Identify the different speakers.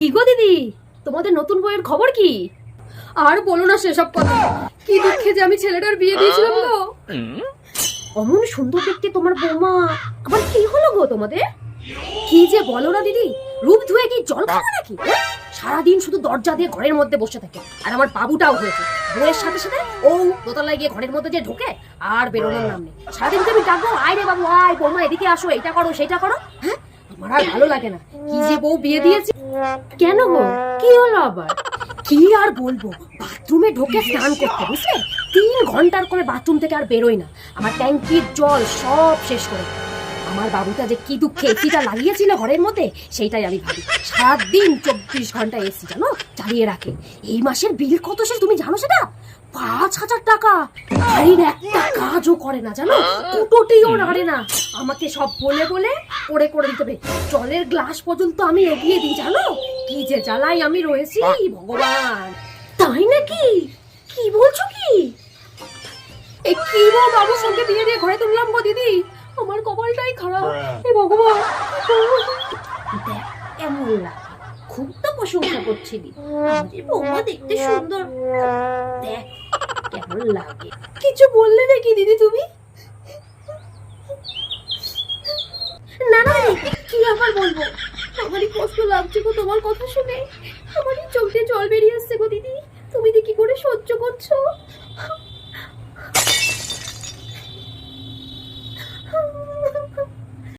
Speaker 1: কি গো দিদি, তোমাদের নতুন বইয়ের খবর কি? আর বলো না সেসব কথা। কি দুঃখে যে আমি ছেলেটার বিয়ে দিয়েছিলাম গো। অমন সুন্দর দেখতে তোমার বৌমা, আবার কি হলো গো তোমাদের? কি যে বলো না দিদি, রূপ ধুয়ে কি জল খাবো নাকি? সারাদিন শুধু দরজা দিয়ে ঘরের মধ্যে বসে থাকে। আর আমার বাবুটাও হয়েছে, বউয়ের সাথে সাথে ও দোতলায় গিয়ে ঘরের মধ্যে যে ঢোকে আর বেরোনোর নাম নেই। সারাদিন তুমি ডাকবো, আয় রে বাবু আয়, বৌমা এদিকে আসো, এটা করো সেটা করো। হ্যাঁ, আমার আর ভালো লাগে না। কি যে বউ বিয়ে দিয়েছে। কেন গো, কি হলো আবার? কি আর বলবো, বাথরুমে ঢোকে স্নান করতে, বুঝলে 3 ঘন্টার করে বাথরুম থেকে আর বেরোয় না। আমার ট্যাঙ্কির জল সব শেষ করে। আমার বাবুটা যে কি দুঃখে এসিটা লাগিয়েছিল ঘরের মধ্যে, সেইটাই আমি ভাবি। সারাদিন 24 ঘন্টা এসি জানো চালিয়ে রাখে। এই মাসের বিল কত সে তুমি জানো সেটা? 5,000 টাকা। বাড়ির একটা কাজও করে না জানো, কুটোটিও নাড়ে না। আমাকে সব বলে বলে করে করে দিতে হবে। জলের গ্লাস পর্যন্ত আমি এগিয়ে দিই জানো। কি যে জ্বালাই আমি রয়েছি ভগবান। তাই নাকি? কি বলছো কি? এই কি গো, বাবুর সঙ্গে বিয়ে দিয়ে ঘরে তুললাম গো দিদি। আমার কপালটাই খারাপ। হে ভগবান, দেখ কেমন লাগে। খুব তো প্রশংসা করছিলি, আমাদের বৌমা দেখতে সুন্দর। দেখ কেমন লাগে। কিছু বললে নাকি দিদি তুমি? না না দিদি, কি আবার বলবো, আমারই কষ্ট লাগছে গো তোমার কথা শুনে।